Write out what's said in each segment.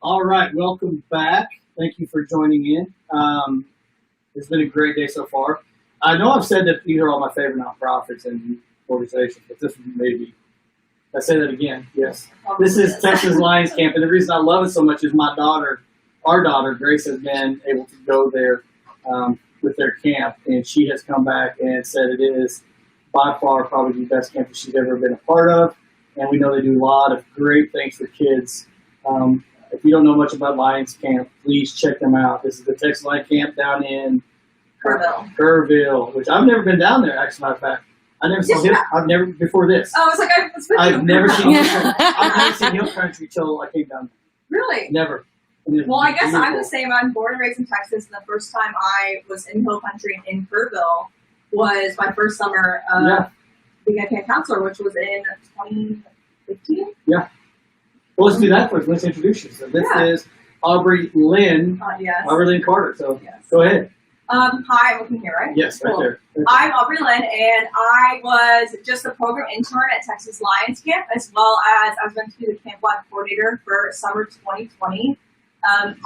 All right, welcome back. Thank you for joining in. It's been a great day so far. I know I've said that these are all my favorite nonprofits and organizations, but this one maybe. I say that again. Yes, this is Texas Lions Camp, and the reason I love it so much is our daughter Grace, has been able to go there with their camp, and she has come back and said it is by far probably the best camp that she's ever been a part of. And we know they do a lot of great things for kids. If you don't know much about Lions Camp, please check them out. This is the Texas Lions Camp down in Kerrville, which I've never been down there, actually, matter of fact. I never saw Hill. I've never, before this. Oh, it's like I was with I've never seen I've never seen Hill Country till I came down there. Really? Never. Well, I guess I'm the same. I'm born and raised in Texas, and the first time I was in Hill Country in Kerrville was my first summer being a camp counselor, which was in 2015. Yeah. Well, let's do that first. Let's introduce you. So this is Aubri Lynn. Yes. Aubri Lynn Carter. So yes. Go ahead. Hi, I'm looking here, right? Yes, cool. right there. I'm Aubri Lynn, and I was just a program intern at Texas Lions Camp, as well as I was going to be the Camp Life coordinator for summer 2020.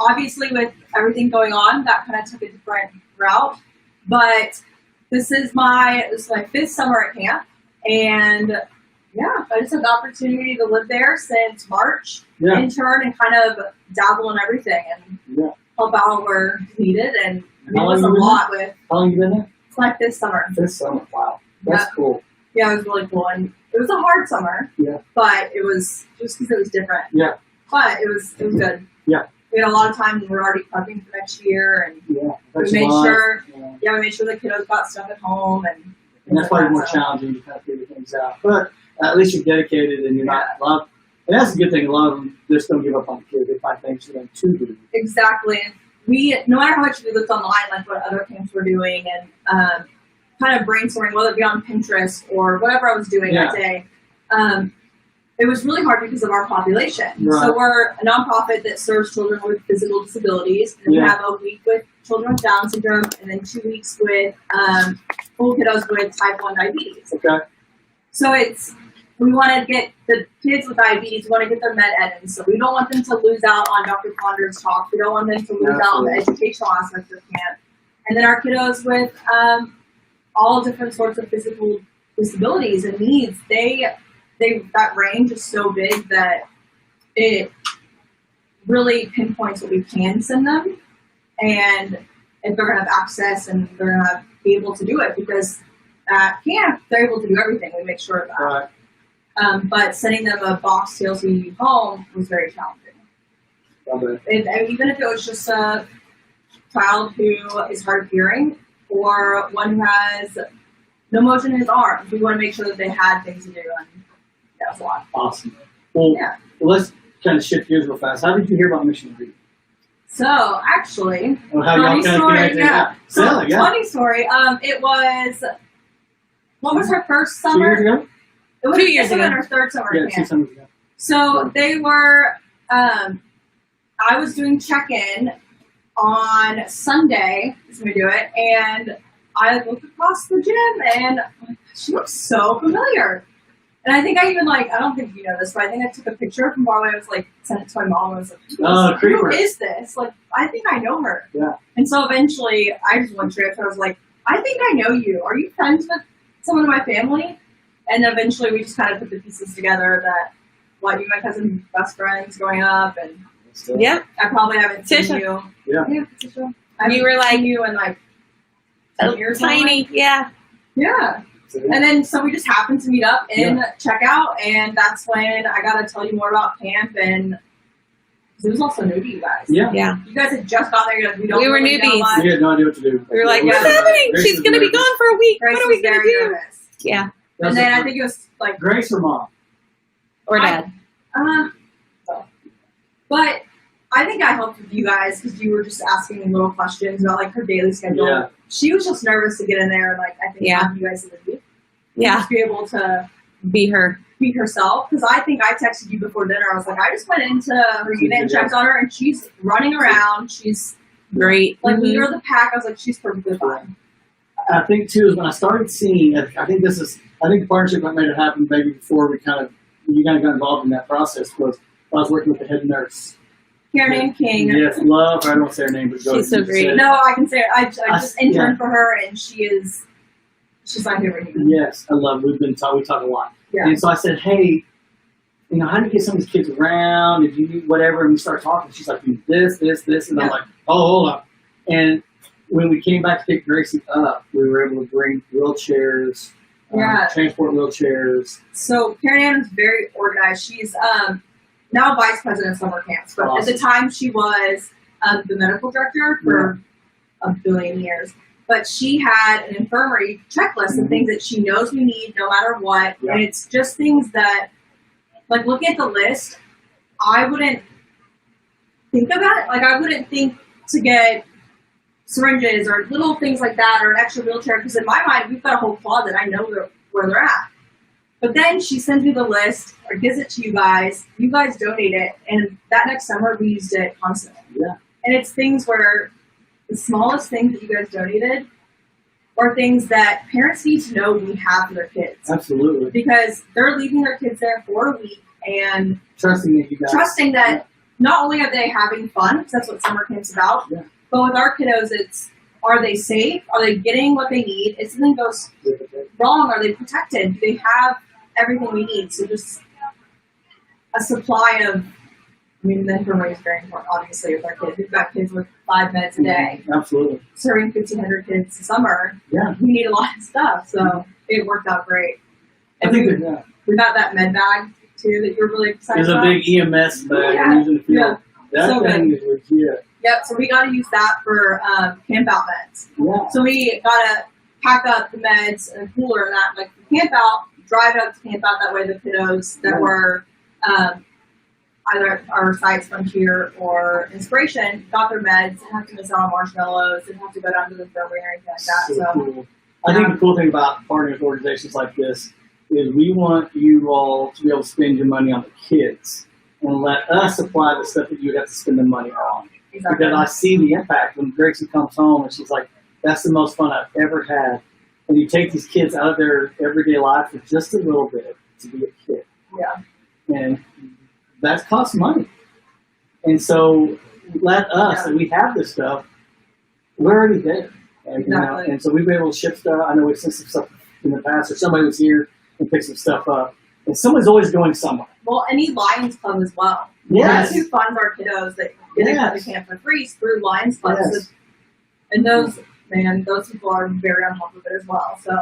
Obviously, with everything going on, that kind of took a different route. But this is my fifth summer at camp, and yeah, I just had the opportunity to live there since March, intern, and kind of dabble in everything and help out where needed. And I mean, it was a lot with. How long you been there? It's like this summer. This summer, wow, that's cool. Yeah, it was really cool, and it was a hard summer. Yeah, but it was just because it was different. Yeah, but it was good. Yeah, we had a lot of time. We were already prepping for next year, and we made sure. Yeah, we made sure the kiddos got stuff at home, and that's probably more challenging to kind of figure things out. But at least you're dedicated, and you're not loved. And that's a good thing. A lot of them just don't give up on the kids. They find things for them to do. Exactly. We, no matter how much we looked online, like what other camps were doing, and kind of brainstorming, whether it be on Pinterest or whatever I was doing that day, it was really hard because of our population. Right. So we're a nonprofit that serves children with physical disabilities. And we have a week with children with Down syndrome, and then 2 weeks with full kiddos with type 1 diabetes. Okay. So we want to get the kids with diabetes, we want to get their med ed, so we don't want them to lose out on Dr. Ponder's talk. We don't want them to lose out on the educational aspects of camp. And then our kiddos with all different sorts of physical disabilities and needs, that range is so big that it really pinpoints what we can send them, and if they're going to have access and they're going to be able to do it, because at camp they're able to do everything. We make sure of that. Right. But sending them a box TLC home was very challenging. Even if it was just a child who is hard of hearing or one who has no motion in his arms, we want to make sure that they had things to do, and that was a lot. Awesome. Well, let's kind of shift gears real fast. How did you hear about Mission Regan? So, actually, funny story. Funny story. It was, what was her first summer? 2 years ago? It was 2 years ago. Her third summer camp. 2 summers ago. So they were, I was doing check-in on Sunday, as we do it, and I looked across the gym, and she looks so familiar. And I think I even, I don't think you know this, but I think I took a picture from far away. I was sent it to my mom, and I was like, who is this? I think I know her. Yeah. And so eventually, I just went straight up, and I was like, I think I know you. Are you friends with someone in my family? And eventually we just kind of put the pieces together that, you and my cousin best friends growing up, and I probably haven't seen you. Yeah, Tisha. You were like you in 10 years tiny, Yeah. And then so we just happened to meet up in checkout, and that's when I got to tell you more about camp, and it was also new to you guys. Yeah. You guys had just got there. We were newbies. We had no idea what to do. We were like, what's happening? She's going to be gone for a week. Grace, what are we going to do? Nervous. Yeah. And then I think it was Grace or Mom? Or Dad. But I think I helped with you guys because you were just asking little questions about her daily schedule. Yeah. She was just nervous to get in there, and I think you guys in the week. Just be able to be herself, because I think I texted you before dinner. I was like, I just went into her unit and checked on her, and she's running around. She's great. Leader of the pack. I was like, she's perfectly fine. I think too is when I started seeing. I think the partnership that made it happen maybe before you kind of got involved in that process was I was working with the head nurse Karen King. Yes, love. I don't say her name, but go She's so ahead. You great. said it. No, I can say it. I just interned yeah. for her, and she's my favorite human. Yes, I love. We talk a lot. Yeah. And so I said, hey, how do you get some of these kids around? Did you need whatever? And we start talking. She's like, do this, and I'm like, oh, hold on. And when we came back to pick Gracie up, we were able to bring wheelchairs, transport wheelchairs. So Karen Ann is very organized. She's now vice president of summer camps, but Awesome. at the time she was the medical director for a billion years. But she had an infirmary checklist of things that she knows we need no matter what. Yeah. And it's just things that, like looking at the list, I wouldn't think about it. Like I wouldn't think to get syringes or little things like that or an extra wheelchair, because in my mind, we've got a whole closet. I know where they're at. But then she sends me the list or gives it to you guys. You guys donate it. And that next summer, we used it constantly. Yeah. And it's things where the smallest things that you guys donated are things that parents need to know we have for their kids. Absolutely. Because they're leaving their kids there for a week and Trusting that you guys. that not only are they having fun, because that's what summer camp's about, but with our kiddos, it's, are they safe? Are they getting what they need? If something goes wrong, are they protected? Do they have everything we need? So just a supply of, the infirmary is very important, obviously, with our kids. We've got kids with 5 meds a day. Absolutely. Serving 1,500 kids a summer. Yeah. We need a lot of stuff, so it worked out great. I think that, we got that med bag, too, that you were really excited there's a about. big EMS bag we're using the field. Yeah. That So thing is legit. Yep, so we got to use that for camp out meds. Yeah. So we got to pack up the meds and cooler and that, like camp out, drive out to camp out. That way the kiddos that were either our Science Frontier or Inspiration got their meds, didn't have to miss out on marshmallows, didn't have to go down to the infirmary or anything like that. So Cool. I think the cool thing about partnering with organizations like this is we want you all to be able to spend your money on the kids and let us supply the stuff that you would have to spend the money on. exactly. Because I see the impact when Gracie comes home and she's like, that's the most fun I've ever had. And you take these kids out of their everyday life for just a little bit to be a kid. Yeah. And that costs money. And so let us, and we have this stuff, we're already there. And, Exactly. and so we've been able to ship stuff. I know we've sent some stuff in the past, or somebody was here and picked some stuff up. And someone's always going somewhere. Well, any Lions Club as well. Yes. That's who funds our kiddos that get into the camp for free through Lions Club. Yes. And those people are very on top of it as well. So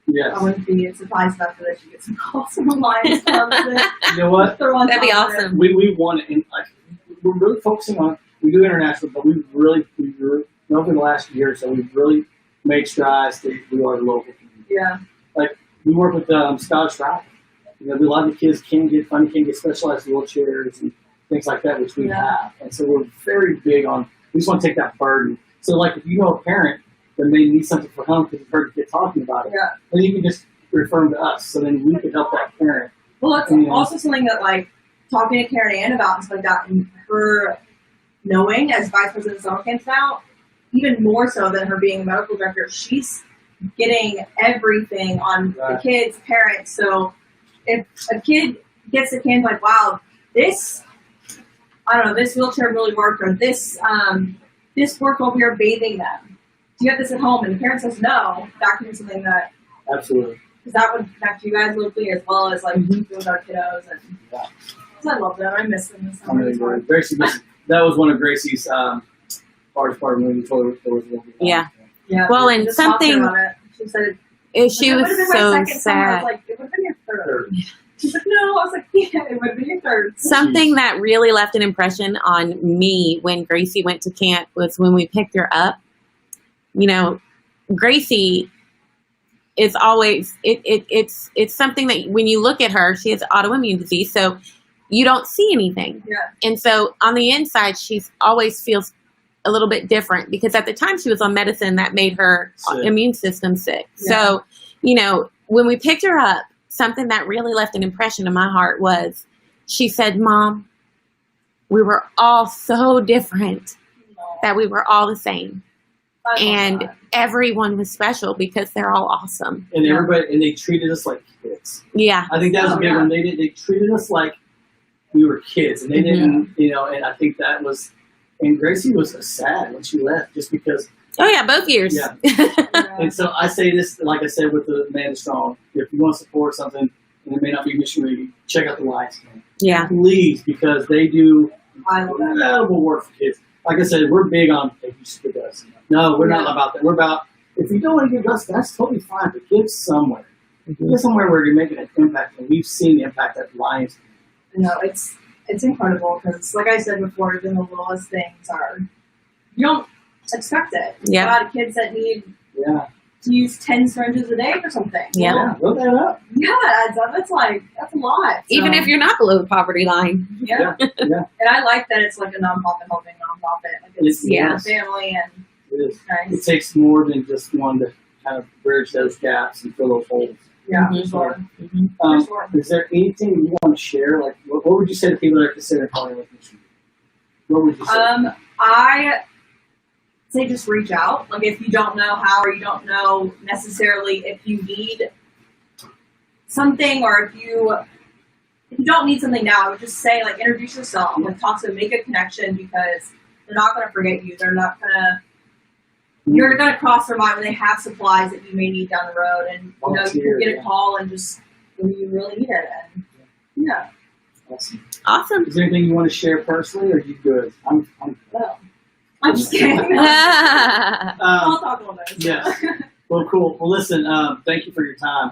Yes. I wouldn't be surprised enough that you get some calls from the Lions Club. You know what? That'd be awesome. We want it. And like, we're really focusing on, we do international, but we really over the last year or so, we've really made strides to do our local community. Yeah. Like, we work with Scottish Rite. A lot of the kids can't get specialized wheelchairs and things like that, which we have. And so we're very big on, we just want to take that burden. So, like, if you know a parent that may need something for home because you've heard a kid talking about it, then you can just refer them to us. So then we can help that parent. Well, it's also something that, like, talking to Karen Ann about and stuff like that, and her knowing as vice president of summer camps now, even more so than her being a medical director, she's getting everything on the kids, parents. So if a kid gets to camp like, wow, this wheelchair really worked, or this worked while we were bathing them. Do you have this at home? And the parent says no, that can be something that Absolutely. because that would connect you guys locally as well as like with our kiddos. And I love them. I miss them this summer. Gracie, that was one of Gracie's hardest part when we told her there was Yeah. Yeah. Well, and just talked to her something- on it. She said She it was would've been my so second summer. I was sad. like, it would have been your third. She's like, no. I was like, yeah, it would have been your third. Something that really left an impression on me when Gracie went to camp was when we picked her up. You know, Gracie is always it's something that when you look at her, she has autoimmune disease, so you don't see anything. Yeah. And so on the inside, she's always feels a little bit different because at the time she was on medicine that made her immune system sick. Yeah. So, you know, when we picked her up, something that really left an impression in my heart was she said, Mom, we were all so different that we were all the same. And everyone was special because they're all awesome. And everybody, and they treated us like kids. Yeah. I think that was a big one. They treated us like we were kids, and they didn't, you know. And I think that was, and Gracie was sad when she left, just because. Oh yeah, both years. Yeah. And so I say this, like I said, with the Man Strong, if you want to support something, and it may not be Mission Regan, check out the Lions Camp. Yeah. Please, because they do incredible work for kids. Like I said, we're big on, hey, you should give us. No, we're not about that. We're about, if you don't want to give us, that's totally fine, but give somewhere. Give somewhere where you're making an impact, and we've seen the impact at the Lions. No, it's incredible, because like I said before, even the littlest things are, you don't expect it. Yeah. A lot of kids that need Yeah. to use 10 syringes a day or something. Yeah. Yeah, look that up. Yeah, it adds up. That's a lot. Even So, if you're not below the poverty line. yeah. Yeah. And I like that it's like a nonprofit helping nonprofit. Like it's Yeah. a family, and It is. It nice. takes more than just one to kind of bridge those gaps and fill those holes. Yeah, Mhm. for sure. Um, For sure. Is there anything you want to share? Like, what would you say to people that are considering calling with Mission? What would you say? I say just reach out. Like if you don't know how, or you don't know necessarily if you need something, or if you don't need something now, I would just say like introduce yourself, like talk to them, make a connection, because they're not going to forget you. They're not going to. You're going to cross their mind when they have supplies that you may need down the road, and you know you can get a call and just when you really need it. And yeah. Awesome. Awesome. Is there anything you want to share personally, or are you good? Well, I'm just kidding. I'll talk a little bit. Yes. Well, cool. Well, listen, thank you for your time.